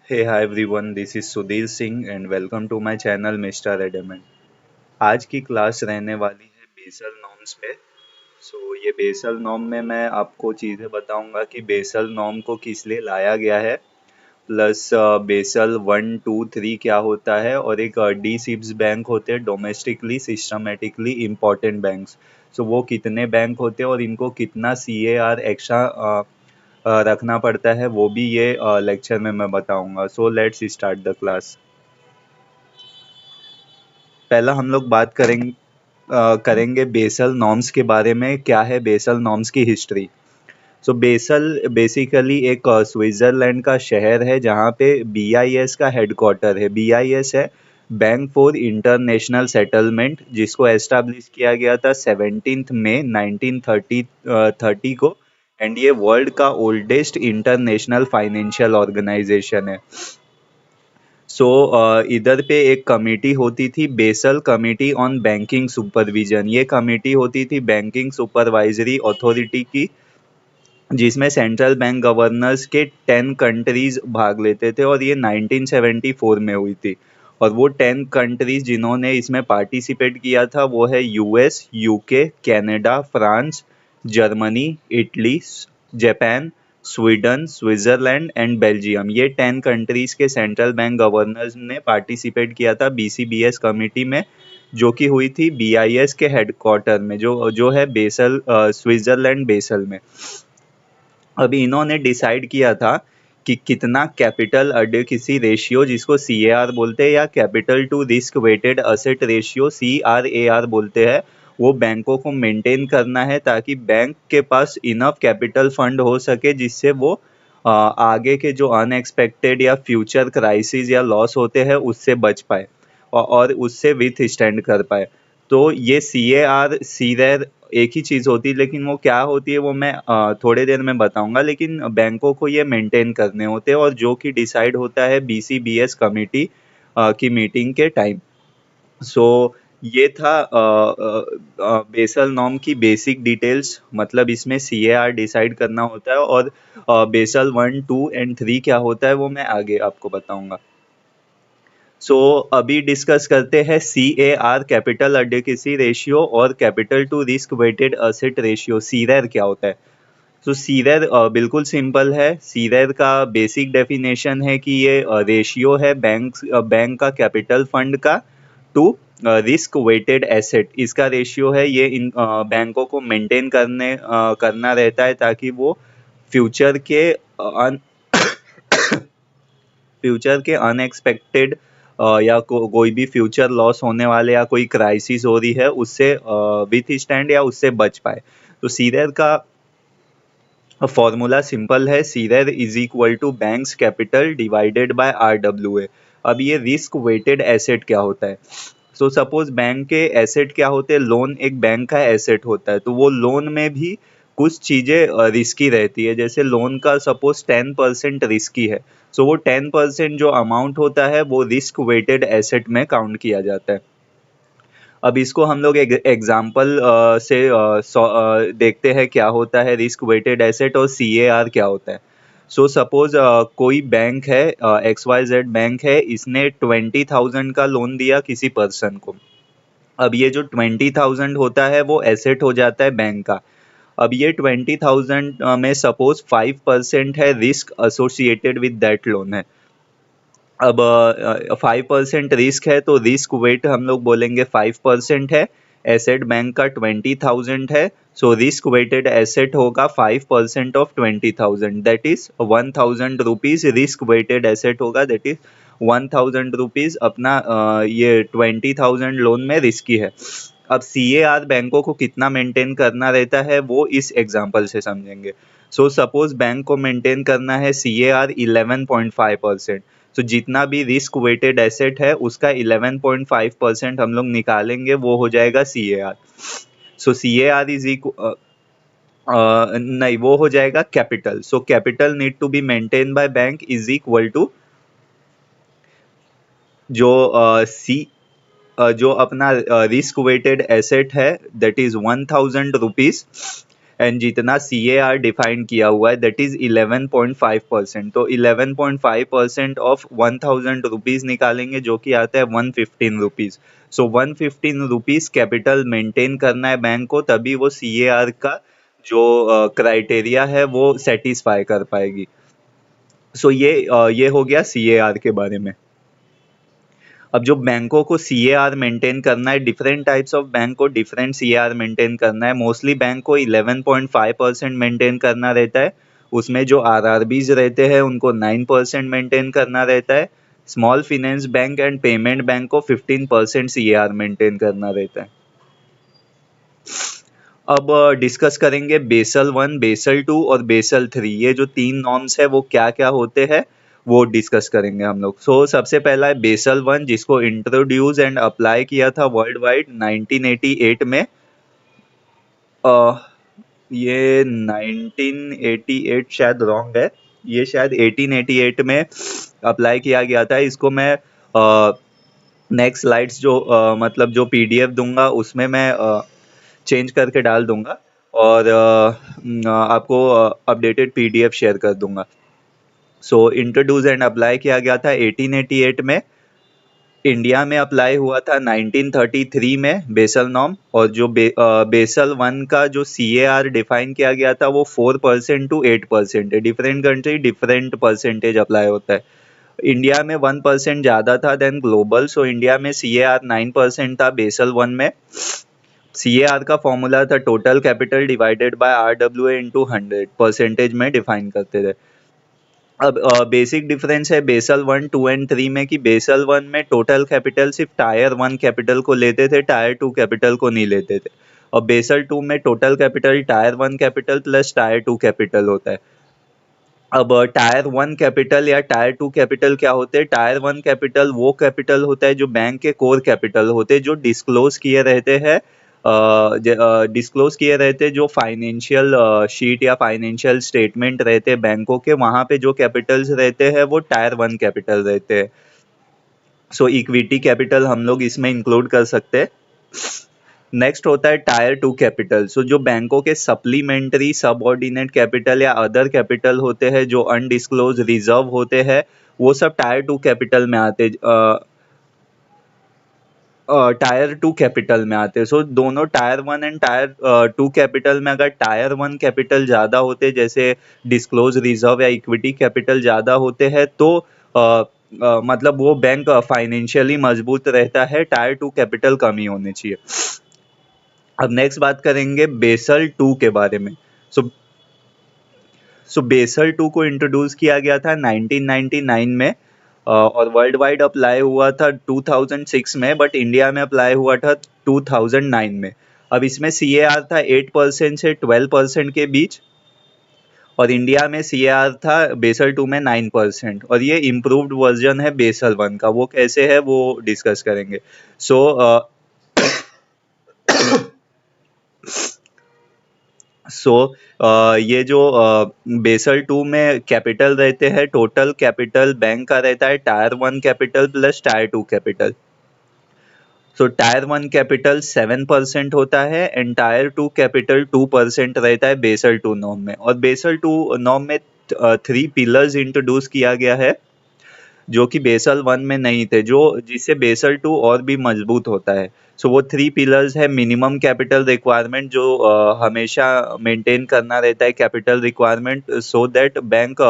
Hey, hi everyone, this is Sudhir Singh and welcome to my channel Mr. Adamant. आज की class रहने वाली है बेसल नॉर्म्स पे। ये बेसल नॉर्म में मैं आपको चीज़ें बताऊंगा कि बेसल नॉर्म को किस लिए लाया गया है, प्लस बेसल 1, 2, 3 क्या होता है और एक डी सिप्स बैंक होते हैं डोमेस्टिकली सिस्टमेटिकली इम्पॉर्टेंट बैंक्स। वो कितने बैंक होते हैं और इनको कितना CAR एक्स्ट्रा रखना पड़ता है वो भी ये लेक्चर में मैं बताऊंगा। Let's start the class. पहला हम लोग बात करेंगे बेसल नॉर्म्स के बारे में। क्या है बेसल नॉर्म्स की हिस्ट्री? बेसल बेसिकली एक स्विट्जरलैंड का शहर है जहाँ पे BIS का हेडक्वार्टर है। BIS है बैंक फॉर इंटरनेशनल सेटलमेंट, जिसको एस्टैब्लिश किया गया था 17 मई 1930 को। एंड ये वर्ल्ड का ओल्डेस्ट इंटरनेशनल फाइनेंशियल ऑर्गेनाइजेशन है। इधर पे एक कमेटी होती थी, basal committee on banking supervision. ये कमेटी होती थी बैंकिंग सुपरवाइजरी अथॉरिटी की, जिसमें सेंट्रल बैंक गवर्नर्स के 10 कंट्रीज भाग लेते थे और ये 1974 में हुई थी। और वो 10 कंट्रीज जिन्होंने इसमें पार्टिसिपेट किया था वो है US, UK, Canada, France, Germany, Italy, Japan, Sweden, Switzerland and Belgium. ये 10 कंट्रीज के सेंट्रल बैंक गवर्नर्स ने पार्टिसिपेट किया था BCBS कमेटी में, जो कि हुई थी BIS के हेडक्वार्टर में, जो जो है बेसल, स्विट्जरलैंड बेसल में। अभी इन्होंने डिसाइड किया था कि कितना कैपिटल अडेक्वेसी रेशियो, जिसको CAR बोलते हैं, या capital to risk weighted asset ratio CRAR बोलते हैं, वो बैंकों को मेंटेन करना है ताकि बैंक के पास इनफ कैपिटल फंड हो सके, जिससे वो आगे के जो अनएक्सपेक्टेड या फ्यूचर क्राइसिस या लॉस होते हैं उससे बच पाए और उससे विथ स्टैंड कर पाए। तो ये CAR सीरेर एक ही चीज़ होती है, लेकिन वो क्या होती है वो मैं थोड़े देर में बताऊंगा। लेकिन बैंकों को ये मेंटेन करने होते हैं और जो कि डिसाइड होता है BCBS कमेटी की मीटिंग के टाइम। सो ये था बेसल नॉर्म की बेसिक डिटेल्स। मतलब इसमें CAR डिसाइड करना होता है और बेसल 1, 2 एंड 3 क्या होता है वो मैं आगे आपको बताऊंगा। अभी डिस्कस करते हैं CAR, कैपिटल अडेक्वेसी रेशियो, और capital to risk weighted asset ratio, CRAR क्या होता है। सीरेर बिल्कुल सिंपल है। सीरेर का बेसिक डेफिनेशन है कि ये रेशियो है बैंक का कैपिटल फंड का टू रिस्क वेटेड एसेट। इसका रेशियो है, ये इन बैंकों को मेंटेन करना रहता है ताकि वो फ्यूचर के फ्यूचर के अनएक्सपेक्टेड या कोई भी फ्यूचर लॉस होने वाले या कोई क्राइसिस हो रही है उससे विथ स्टैंड या उससे बच पाए। सीरेर का फॉर्मूला सिंपल है, CRAR is equal to bank's capital divided by RWA। अब ये रिस्क वेटेड एसेट क्या होता है? सपोज बैंक के एसेट क्या होते हैं, लोन एक बैंक का एसेट होता है, तो वो लोन में भी कुछ चीज़ें रिस्की रहती है। जैसे लोन का सपोज 10% रिस्की है, वो 10% जो अमाउंट होता है वो रिस्क वेटेड एसेट में काउंट किया जाता है। अब इसको हम लोग एक एग्जाम्पल से देखते हैं क्या होता है रिस्क वेटेड एसेट और CAR क्या होता है। सपोज कोई बैंक है, XYZ बैंक है, इसने 20,000 का लोन दिया किसी पर्सन को। अब ये जो 20,000 होता है वो एसेट हो जाता है बैंक का। अब ये 20,000 में सपोज 5% है risk associated with that loan है। अब 5% रिस्क है तो रिस्क वेट हम लोग बोलेंगे 5% है। एसेट बैंक का 20,000 है, रिस्क वेटेड एसेट होगा 5% of 20,000, that is 1,000 rupees. Risk weighted asset होगा, दैट इज 1,000 रुपीज। अपना ये 20,000 लोन में रिस्की है। अब CAR बैंकों को कितना मेंटेन करना रहता है वो इस एग्जांपल से समझेंगे। सपोज बैंक को मेंटेन करना है CAR 11.5%। जितना भी रिस्क वेटेड एसेट है उसका 11.5% हम लोग निकालेंगे, वो हो जाएगा CAR। CAR इज इक्वल, नहीं, वो हो जाएगा capital. Capital need to be maintain by bank is equal to जो जो अपना रिस्क वेटेड एसेट है, दैट इज 1,000 रुपीज, एंड जितना सी ए आर डिफाइन किया हुआ है दैट इज 11.5%। तो 11.5% ऑफ 1000 रुपीज निकालेंगे जो कि आता है 115 रुपीज। सो 115 रुपीज कैपिटल मेंटेन करना है बैंक को, तभी वो सी ए आर का जो क्राइटेरिया है वो सेटिस्फाई कर पाएगी। सो ये हो गया सी ए आर के बारे में। अब जो बैंकों को सी ए आर मेंटेन करना है, डिफरेंट टाइप्स ऑफ बैंक को different C A R maintain करना है। मोस्टली बैंक को 11.5% मेंटेन करना रहता है। उसमें जो आर आर बीज रहते हैं उनको 9% मेंटेन करना रहता है। Small finance bank and payment bank को 15% सी ए आर मेंटेन करना रहता है। अब डिस्कस करेंगे बेसल 1, बेसल 2 और बेसल 3। ये जो 3 नॉर्म्स है वो क्या क्या होते हैं वो डिस्कस करेंगे हम लोग। सो सबसे पहला है बेसल 1, जिसको इंट्रोड्यूस एंड अप्लाई किया था वर्ल्ड वाइड 1988 में। ये 1988 शायद रॉन्ग है, ये शायद 1888 में अप्लाई किया गया था। इसको मैं नेक्स्ट स्लाइड्स जो मतलब जो पीडीएफ दूंगा उसमें मैं चेंज करके डाल दूंगा और आपको अपडेटेड पीडीएफ शेयर कर दूंगा। सो इंट्रोड्यूस एंड अप्लाई किया गया था 1888 में। इंडिया में अप्लाई हुआ था 1933 में बेसल नॉर्म। और जो बेसल 1 का जो सी ए आर डिफाइन किया गया था वो 4% टू 8% है। Different country different percentage apply होता है। इंडिया में 1% ज़्यादा था देन ग्लोबल। सो इंडिया में सी ए आर 9% था बेसल 1 में। सी ए आर का फॉर्मूला था total capital divided bye R W A into 100, percentage में डिफाइन करते थे। अब बेसिक डिफरेंस है बेसल 1, 2 एंड 3 में कि बेसल 1 में टोटल कैपिटल सिर्फ टायर 1 कैपिटल को लेते थे, टायर 2 कैपिटल को नहीं लेते थे। और बेसल 2 में total capital tyre 1 capital plus tier 2 capital होता है। अब टायर 1 कैपिटल या टायर 2 कैपिटल क्या होते हैं? टायर 1 कैपिटल वो कैपिटल होता है जो बैंक के कोर कैपिटल होते हैं, जो डिस्क्लोज किए रहते हैं जो फाइनेंशियल शीट या फाइनेंशियल स्टेटमेंट रहते हैं बैंकों के, वहाँ पे जो कैपिटल्स रहते हैं वो टायर 1 कैपिटल रहते हैं। सो इक्विटी कैपिटल हम लोग इसमें इंक्लूड कर सकते हैं। नेक्स्ट होता है टायर 2 कैपिटल। सो जो बैंकों के सप्लीमेंट्री सबऑर्डिनेट कैपिटल या अदर कैपिटल होते हैं जो अनडिस्क्लोज रिजर्व होते हैं, वो सब टायर 2 कैपिटल में आते टायर 2 कैपिटल में आते हैं। सो दोनों टायर 1 एंड टायर 2 कैपिटल में अगर टायर 1 कैपिटल ज़्यादा होते, जैसे डिस्क्लोज रिजर्व या इक्विटी कैपिटल ज़्यादा होते हैं, तो मतलब वो बैंक फाइनेंशियली मजबूत रहता है। टायर 2 कैपिटल कम ही होने चाहिए। अब नेक्स्ट बात करेंगे बेसल 2 के बारे में। सो बेसल 2 को इंट्रोड्यूस किया गया था 1999 में और वर्ल्ड वाइड अप्लाई हुआ था 2006 में, बट इंडिया में अप्लाई हुआ था 2009 में। अब इसमें सी ए आर था 8% से 12% के बीच, और इंडिया में सी ए आर था बेसल 2 में 9%। और ये इम्प्रूव्ड वर्जन है बेसल 1 का। वो कैसे है वो डिस्कस करेंगे। सो ये जो बेसल 2 में कैपिटल रहते हैं, टोटल कैपिटल बैंक का रहता है tier 1 capital plus tier 2 capital. So tier 1 capital 7% होता है एंड टायर 2 कैपिटल 2% रहता है बेसल 2 नॉर्म में। और बेसल 2 नॉर्म में 3 पिलर्स इंट्रोड्यूस किया गया है जो कि बेसल 1 में नहीं थे, जो जिससे बेसल 2 और भी मजबूत होता है। सो वो 3 पिलर्स है। मिनिमम कैपिटल रिक्वायरमेंट जो हमेशा मेंटेन करना रहता है capital requirement, so that bank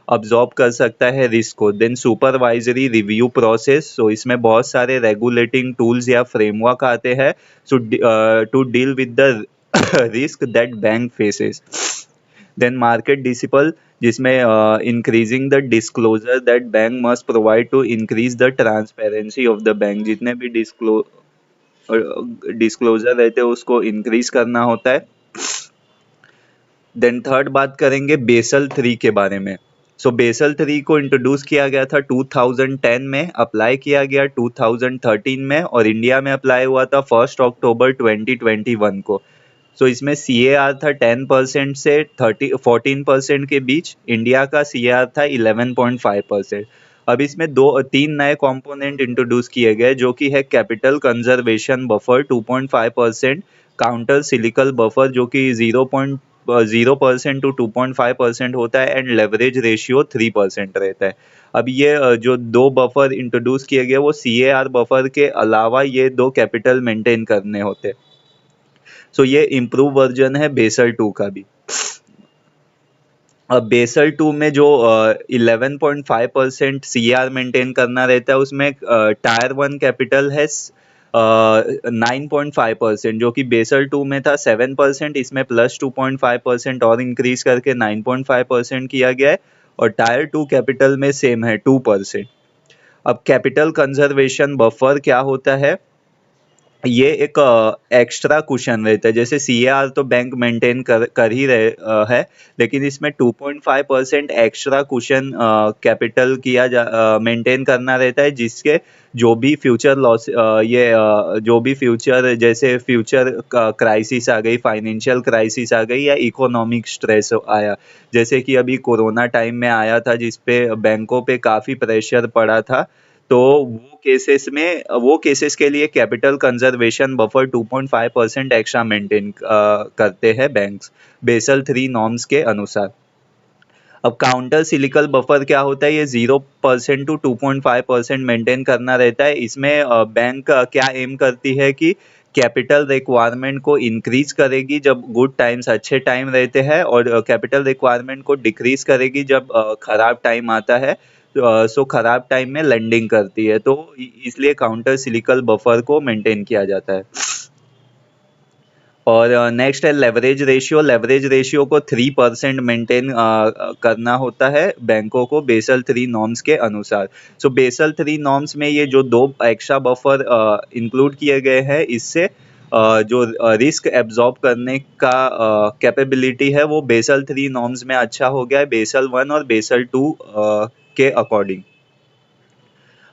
absorb कर सकता है रिस्क को। Then supervisory review process. So इसमें बहुत सारे रेगुलेटिंग टूल्स या फ्रेमवर्क आते हैं so to deal with the risk that bank faces. Then market discipline, जिसमें increasing the disclosure that bank must provide to increase the transparency of the bank. जितने भी disclosure रहते हैं उसको इंक्रीज करना होता है। देन थर्ड बात करेंगे बेसल 3 के बारे में। सो बेसल 3 को इंट्रोड्यूस किया गया था 2010 में, अप्लाई किया गया 2013 में, और इंडिया में अप्लाई हुआ था 1 अक्टूबर 2021 को। सो इसमें सी ए आर था 10% से 14% के बीच। इंडिया का सी ए आर था 11.5%। अब इसमें 3 नए कंपोनेंट इंट्रोड्यूस किए गए जो कि है capital conservation buffer 2.5%, counter cyclical buffer जो कि 0% टू 2.5% होता है एंड लेवरेज रेशियो 3% रहता है। अब ये जो दो बफर इंट्रोड्यूस किए गए वो CAR बफर के अलावा ये दो कैपिटल मेंटेन करने होते हैं। सो ये इम्प्रूव वर्जन है बेसल 2 का भी। अब बेसल 2 में जो 11.5% CAR मेंटेन करना रहता है उसमें टायर 1 कैपिटल है 9.5%, जो कि बेसल 2 में था 7%, इसमें प्लस 2.5% और इंक्रीज करके 9.5% किया गया है। और टायर 2 कैपिटल में सेम है 2%। अब कैपिटल कंजर्वेशन बफर क्या होता है? ये एक एक्स्ट्रा कुशन रहता है। जैसे CAR तो बैंक मेंटेन कर ही रहे है, लेकिन इसमें 2.5% एक्स्ट्रा कुशन कैपिटल किया मेंटेन करना रहता है, जिसके जो भी फ्यूचर लॉस जो भी फ्यूचर जैसे फ्यूचर क्राइसिस आ गई, फाइनेंशियल क्राइसिस आ गई या इकोनॉमिक स्ट्रेस आया, जैसे कि अभी कोरोना टाइम में आया था जिसपे बैंकों पे काफ़ी प्रेशर पड़ा था, तो वो केसेस के लिए capital conservation buffer 2.5% extra maintain करते हैं बैंक्स बेसल 3 नॉर्म्स के अनुसार। अब काउंटर सिलिकल बफर क्या होता है? ये 0% टू 2.5% मेंटेन करना रहता है। इसमें बैंक क्या एम करती है कि कैपिटल रिक्वायरमेंट को इंक्रीज करेगी जब गुड टाइम्स अच्छे टाइम रहते हैं, और कैपिटल रिक्वायरमेंट को डिक्रीज करेगी जब खराब टाइम आता है। सो खराब टाइम में लेंडिंग करती है, तो इसलिए काउंटर सिलिकल बफर को मेंटेन किया जाता है। और नेक्स्ट है लेवरेज रेशियो। लेवरेज रेशियो को 3% मेंटेन करना होता है बैंकों को बेसल 3 नॉर्म्स के अनुसार। सो बेसल 3 नॉर्म्स में ये जो दो एक्स्ट्रा बफर इंक्लूड किए गए हैं, इससे जो रिस्क एब्जॉर्ब करने का कैपेबिलिटी है वो बेसल 3 नॉर्म्स में अच्छा हो गया है बेसल 1 और बेसल 2 के अकॉर्डिंग।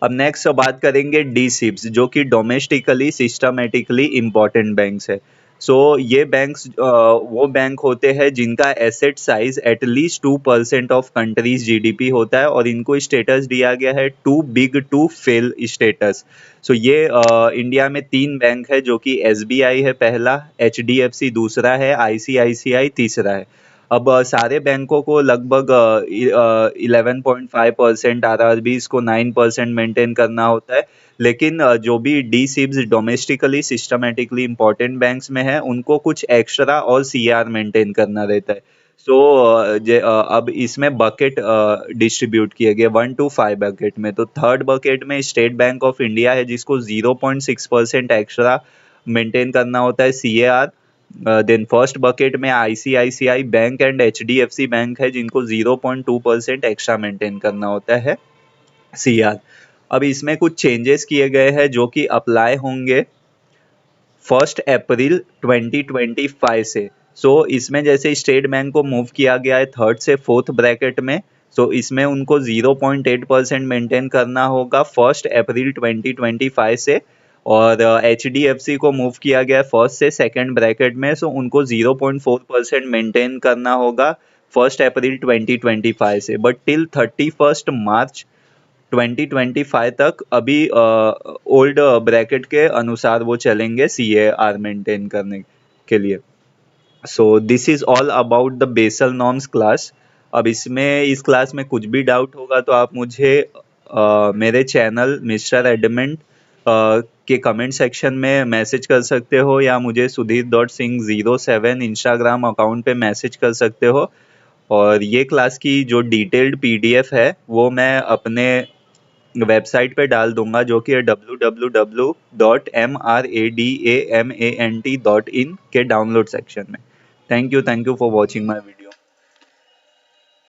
अब नेक्स्ट बात करेंगे DSIBs, जो कि डोमेस्टिकली सिस्टमेटिकली इम्पॉर्टेंट बैंक्स है। सो ये बैंक्स वो बैंक होते हैं जिनका asset size at least 2% of country's GDP होता है, और इनको स्टेटस दिया गया है too big to fail status. So ये इंडिया में 3 बैंक है, जो कि SBI है पहला, HDFC दूसरा है, ICICI तीसरा है। अब सारे बैंकों को लगभग 11.5% RRBs को 9% मेंटेन करना होता है, लेकिन जो भी DSIBs domestically systematically important banks में है उनको कुछ एक्स्ट्रा और CR मेंटेन करना रहता है। सो अब इसमें बकेट डिस्ट्रीब्यूट किए गए 1 to 5 बकेट में। तो थर्ड बकेट में स्टेट बैंक ऑफ इंडिया है जिसको 0.6% एक्स्ट्रा मेंटेन करना होता है CAR। देन फर्स्ट बकेट में ICICI bank and HDFC bank है जिनको 0.2% एक्स्ट्रा मेंटेन करना होता है CR। अब इसमें कुछ चेंजेस किए गए हैं जो कि अप्लाई होंगे 1 अप्रैल 2025 से। सो इसमें जैसे स्टेट बैंक को मूव किया गया है थर्ड से फोर्थ ब्रैकेट में, सो इसमें उनको 0.8% मेंटेन करना होगा 1 अप्रैल 2025 से। और HDFC को मूव किया गया है फर्स्ट से सेकंड ब्रैकेट में, सो उनको 0.4% मेंटेन करना होगा 1 अप्रैल 2025 से। बट टिल 31 मार्च 2025 तक अभी ओल्ड ब्रैकेट के अनुसार वो चलेंगे CAR मेंटेन करने के लिए। So this is all about the Basel norms class. अब इस क्लास में कुछ भी डाउट होगा तो आप मुझे मेरे चैनल मिस्टर एडमेंट के कमेंट सेक्शन में मैसेज कर सकते हो, या मुझे sudhir.singh07 इंस्टाग्राम अकाउंट पे मैसेज कर सकते हो। और ये क्लास की जो डिटेल्ड PDF है वो मैं अपने वेबसाइट पे डाल दूंगा, जो कि है www.mradamant.in के डाउनलोड सेक्शन में। Thank you for watching my video.